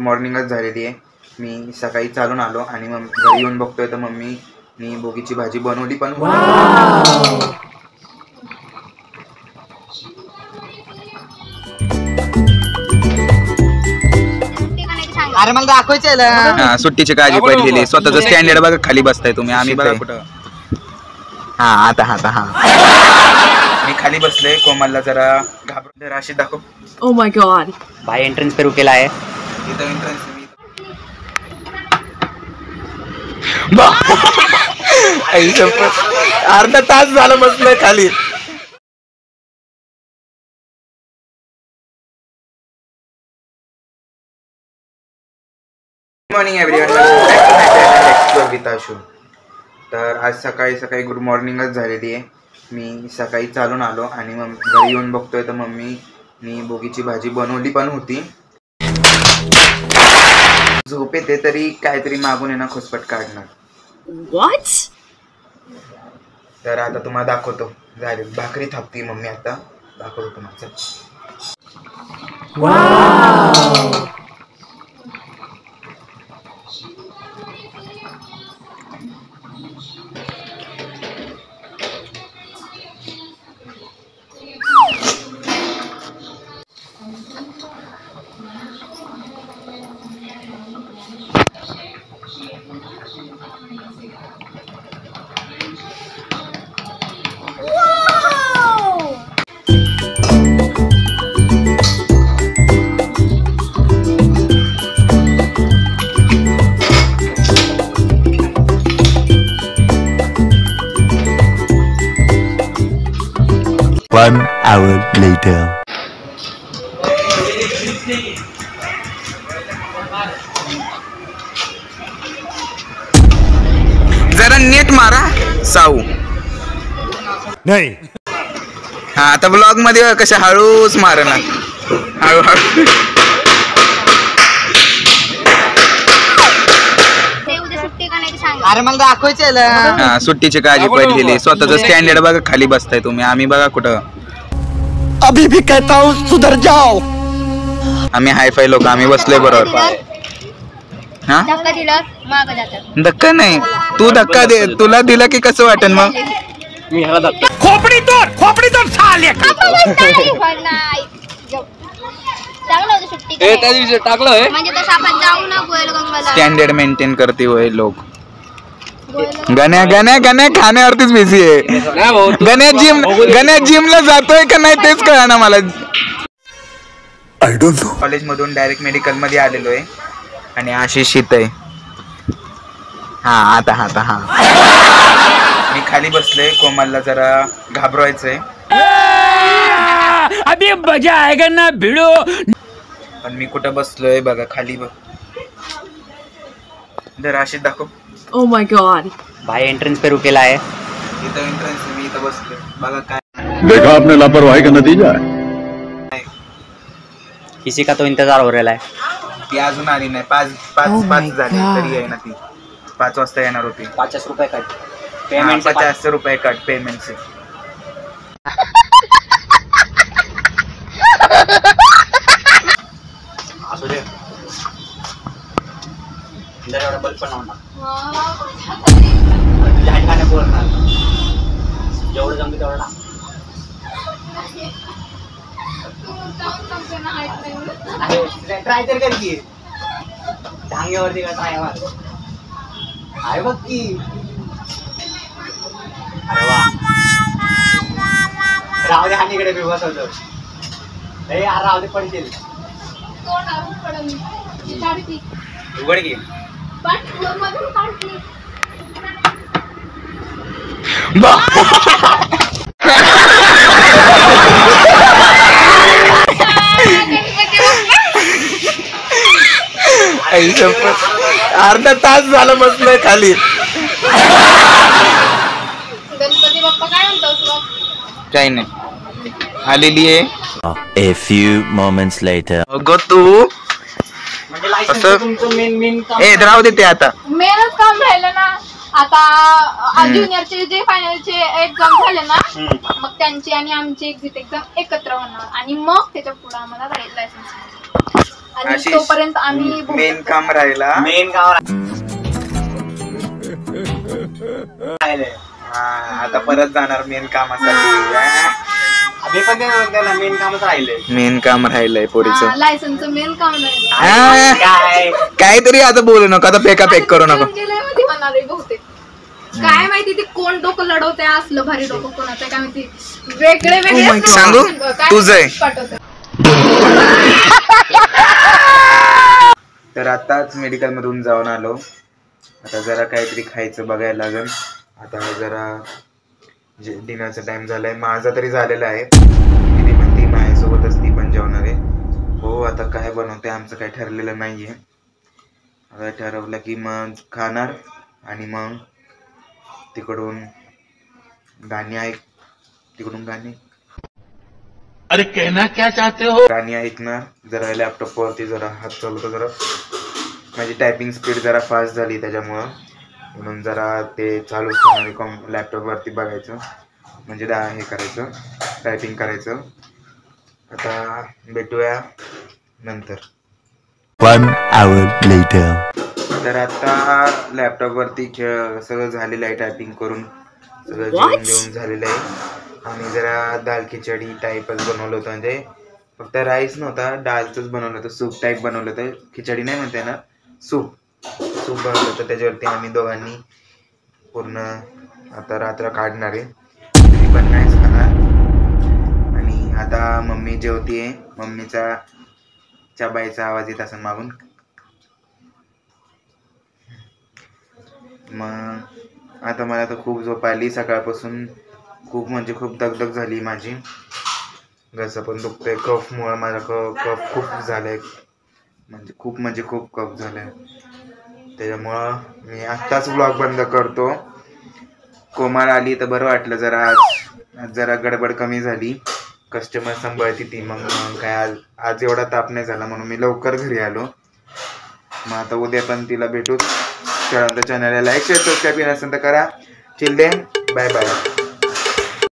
मॉर्निंगच झालेली आहे. मी सकाळी चालून आलो आणि मग घरी येऊन बघतोय तर मम्मीनी बोगीची भाजी बनवली पण. अरे मला दाखवायचं. सुट्टीची काळजी पडलेली, स्वतःच स्टँडर्ड बघा खाली बसताय तुम्ही, आम्ही बघा कुठं. हा आता मी खाली बसले. कोमलला जरा घाबरले. राशीद दाखव. ओ माय गॉड, भाई एंट्रन्स पे रुकेला आहे. इथं एंट्रन्स अर्धा तास झालं बसलोय खाली. Morning everyone, explore with Ashu. तर आज सकाळी गुड मॉर्निंगच झालेली आहे. मी सकाळी चालून आलो आणि मग घरी येऊन बघतोय तर मम्मीनी बोगीची भाजी बनवली पण होती. झोप येते तरी काहीतरी मागून आहे ना खुसपट काढणार. व्हॉट? तर आता तुम्हाला दाखवतो. झाले भाकरी थापती मम्मी, आता दाखवतो तुम्हाला. Wow, One hour later. जरा नेट मारा साऊ. नहीं. हा आता ब्लॉग मध्ये कशा हळूच मारना, हळूहळू. अरे मला दाखवायचं. सुट्टीची काळजी पडलेली, स्वतःच स्टँडर्ड बघा खाली बसताय तुम्ही, आम्ही बघा कुठं. अभी भी कहता हूँ सुधर जाओ. आम्ही हायफाय लोक, आम्ही बसलोय बरोबर. हा धक्का नाही, तू धक्का दे. तुला दिला की कसं वाटेल मग? खोपड़ी तोड़ साले. स्टँडर्ड मेंटेन करते हुए लोग. गण्या खाण्यावरतीच बिझी आहे. गण्या जिमला जातोय का नाही तेच कळा ना मला. I don't know. कॉलेज मधून डायरेक्ट मेडिकल मध्ये आलेलो आहे आणि आशिष शीत आहे. हा आता मी खाली बसले. कोमलला जरा घाबरवायचंय. अभी मजा आएगा ना भिड़ो. पण मी कुठं बसलोय बघा खाली. राशीद दाखव. ओ माय गॉड, भाई एंट्रन्स पे रुकेला आहे. इथं एंट्रन्स मी इथं बसलोय बघा. काय देखा आपने लापरवाही का नतीजा है. किसी का तो इंतजार हो रहा है. ती अजून आली नाही. पाच झाली तरी आहे ना. ती 5 वाजता येणार होती. 50 रुपये कट पेमेंट. 50 रुपये कट पेमेंट से. असू दे. बल्ब पण बोलणार जेवढं जमतं तेवढं. ट्राय तर कर की. टांगेवरती का ट्राय आहे बघ की. अरे वा, राहू दे. हानीकडे मी बसवतो. राहू दे, पडतील. उघड की. अर्धा तास झालं बसलोय खाली. गणपती बाप्पा काय म्हणतो? काही नाही, आलेली आहे. A few moments later. अगं तू राहू दे. ते आता मेनच काम राहिलं ना. आता ज्युनियरचे जे फायनलचे एक्झाम झाले ना, मग त्यांची आणि आमची एक्झिट एक्झाम एकत्र होणार आणि मग त्याच्या पुढे आम्हाला लायसन्स. आणि आशिष, तोपर्यंत आम्ही मेन काम राहिला. मेन काम राहिलंय. आता परत जाणार मेन कामासाठी. आम्ही पण ते म्हणतो ना मेन कामच राहिलंय. मेन काम राहिलंय पोरीचं. लायसनचं मेन काम नाही. काय काहीतरी आता बोलू नका, आता फेका फेक करू नका. मध्ये होणार आहे बहुतेक. काय माहिती ते कोण डोकं लढवते, असलं भारी डोकं कोणाचं काय माहिती. वेगळे वेगळे सांगू तुझं आहे. तर आताच मेडिकल मधून जाऊन आलो. आता जरा काहीतरी खायचं बघायला लागेल. आता जरा डिनरचा टाइम झालाय. माझा तरी झालेला आहे. ती म्हणते माझ्यासोबतच ती पण जेवणार आहे. हो आता काय बनवते आमचं काही ठरलेलं नाहीये. आता ठरवलं की मग खाणार आणि मग तिकडून गाणी अरे कहना क्या चाहते हो? गाणी ऐकणार. जरा लॅपटॉप वरती जरा हात चालवतो. जरा माझी टायपिंग स्पीड जरा फास्ट झाली त्याच्यामुळं, म्हणून जरा ते चालू ठेवणार लॅपटॉप वरती बघायचं, म्हणजे हे करायचं, टायपिंग करायचं. आता भेटूया नंतर. 1 hour later. तर आता लॅपटॉप वरती सगळं झालेलं आहे. टायपिंग करून सगळं जेवण देऊन झालेलं आहे. आणि जरा दाल खिचडी टाईपच बनवलं होतं. म्हणजे फक्त राईस नव्हता, डाळचंच बनवलं होतं. सूप टाईप बनवलं होतं. खिचडी नाही म्हणते ना, सूप बनवलं होतं. त्याच्यावरती आम्ही दोघांनी पूर्ण आता रात्र काढणार आहे. मी पण नाहीच खाणार. आणि आता मम्मी जेवतीये. मम्मीचा चबाईचा आवाज येत असेल मागून. मग आता मला तर खूप झोप आली सकाळपासून. खूप म्हणजे खूप दगदग झाली माझी. घसा पण दुखतोय. कफमुळे माझा कफ खूप झालाय. म्हणजे खूप कफ झालाय. त्याच्यामुळं मी आत्ताच ब्लॉग बंद करतो. कोमल आली तर बरं वाटलं जरा. आज जरा गडबड कमी झाली. कस्टमर सांभाळती ती. मग काय आज एवढा ताप नाही झाला म्हणून मी लवकर घरी आलो. मग आता उद्या पण तिला भेटू. चॅनलला लाईक शेअर सबस्क्राईब केलं असेल तर करा. Till then bye bye.